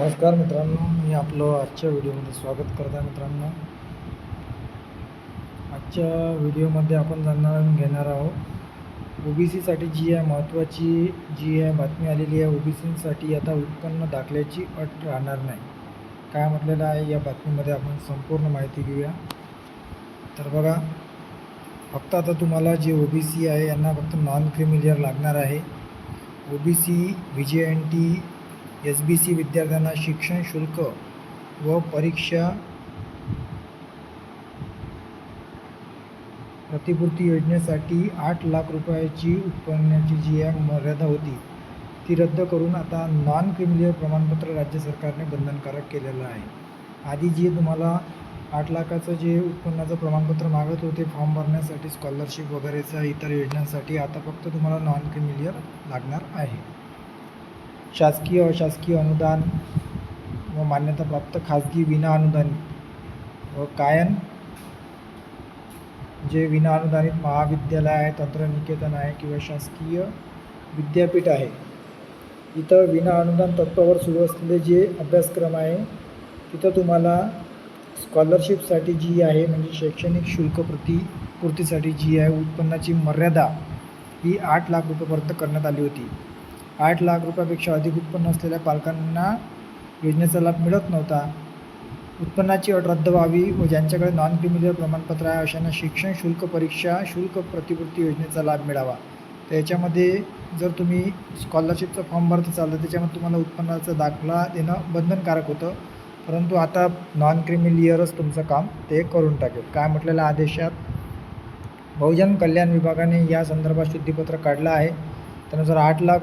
नमस्कार मित्रांनो, मी आपलं आजच्या व्हिडिओमध्ये स्वागत करत आहे. मित्रांनो, आजच्या व्हिडिओमध्ये आपण जाणून घेणार आहोत OBCसाठी जी आहे महत्त्वाची जी आहे बातमी आलेली आहे. OBCसाठी आता उत्पन्न दाखल्याची अट राहणार नाही. काय म्हटलेलं आहे या बातमीमध्ये आपण संपूर्ण माहिती घेऊया. तर बघा, फक्त आता तुम्हाला जे OBC आहे यांना फक्त नॉन क्रिमिलियर लागणार आहे. OBC, VJNT, SBC विद्यार्थ्यांना शिक्षण शुल्क व परीक्षा प्रतिपूर्ती योजनेसाठी 8 लाख रुपयाची उत्पन्नाची जी आहे मर्यादा होती ती रद्द करून आता नॉन क्रिमिलियर प्रमाणपत्र राज्य सरकारने बंधनकारक केलेलं आहे. आधी जे तुम्हाला 8 लाखाचं जे उत्पन्नाचं प्रमाणपत्र मागत होते फॉर्म भरण्यासाठी, स्कॉलरशिप वगैरेचा इतर योजनांसाठी, आता फक्त तुम्हाला नॉन क्रिमिलियर लागणार आहे. शासकीय, अशासकीय अनुदान व मान्यताप्राप्त खाजगी विनाअनुदानित व कायम जे विनाअनुदानित महाविद्यालय आहे, तंत्रनिकेतन आहे किंवा शासकीय विद्यापीठ आहे, इथं विनाअनुदान तत्त्वावर सुरू असलेले जे अभ्यासक्रम आहे तिथं तुम्हाला स्कॉलरशिपसाठी जी आहे म्हणजे शैक्षणिक शुल्क पूर्तीसाठी जी आहे उत्पन्नाची मर्यादा ही 8 लाख रुपयापर्यंत करण्यात आली होती. 8 लाख रुपयापेक्षा अधिक उत्पन्न असलेल्या पालकांना योजनेचा लाभ मिळत नव्हता. उत्पन्नाची अट रद्द व्हावी व ज्यांच्याकडे नॉन क्रिमिलियर प्रमाणपत्र आहे अशांना शिक्षण शुल्क परीक्षा शुल्क प्रतिपूर्ती योजनेचा लाभ मिळावा. तर याच्यामध्ये जर तुम्ही स्कॉलरशिपचा फॉर्म भरत असाल तर त्याच्यामध्ये तुम्हाला उत्पन्नाचा दाखला देणं बंधनकारक होतं, परंतु आता नॉन क्रिमिलियरच तुमचं काम ते करून टाकेल. काय म्हटलेलं आदेशात बहुजन कल्याण विभागाने या संदर्भात शुद्धीपत्र काढलं आहे. त्यानुसार 8 लाख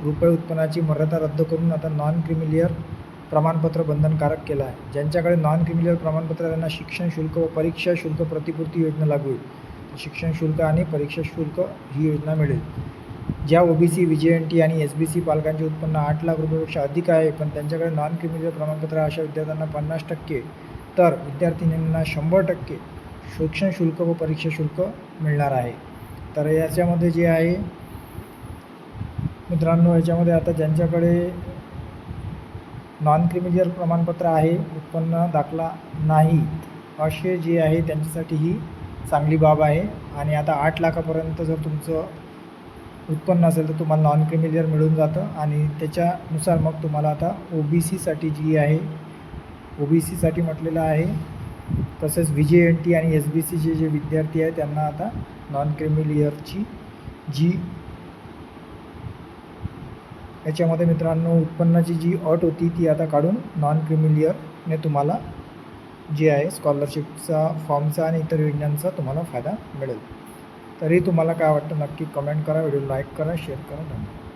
रुपये उत्पन्नाची मर्यादा रद्द करून आता नॉन क्रिमिलियर प्रमाणपत्र बंधनकारक केलं आहे. ज्यांच्याकडे नॉन क्रिमिलियर प्रमाणपत्र त्यांना शिक्षण शुल्क व परीक्षा शुल्क प्रतिपूर्ती योजना लागू होईल. शिक्षण शुल्क आणि परीक्षा शुल्क ही योजना मिळेल. ज्या OBC, VJNT आणि SBC पालकांचे उत्पन्न 8 लाख रुपयापेक्षा अधिक आहे पण त्यांच्याकडे नॉन क्रिमिलियर प्रमाणपत्र आहे अशा विद्यार्थ्यांना 50% तर विद्यार्थिनींना 100% शिक्षण शुल्क व परीक्षा शुल्क मिळणार आहे. तर याच्यामध्ये जे आहे मित्रांनो, याच्यामध्ये आता ज्यांच्याकडे नॉन क्रिमिलियर प्रमाणपत्र आहे, उत्पन्न दाखला नाही असे जे आहे त्यांच्यासाठी ही चांगली बाब आहे. आणि आता 8 लाखापर्यंत जर तुमचं उत्पन्न असेल तर तुम्हाला नॉन क्रिमिलियर मिळून जातं आणि त्याच्यानुसार मग तुम्हाला आता OBCसाठी जी आहे OBCसाठी म्हटलेलं आहे. तसेच VJNT आणि SBCचे जे विद्यार्थी आहेत त्यांना आता नॉन क्रिमिलियरची जी याच्यामध्ये मित्रांनो उत्पन्नाची जी अट होती ती आता काढून नॉन क्रिमिलियरने तुम्हाला जे आहे स्कॉलरशिपचा फॉर्मचा आणि इतर योजनांचा तुम्हाला फायदा मिळेल. तरी तुम्हाला काय वाटतं नक्की कमेंट करा, व्हिडिओ लाईक करा, शेअर करा. धन्यवाद.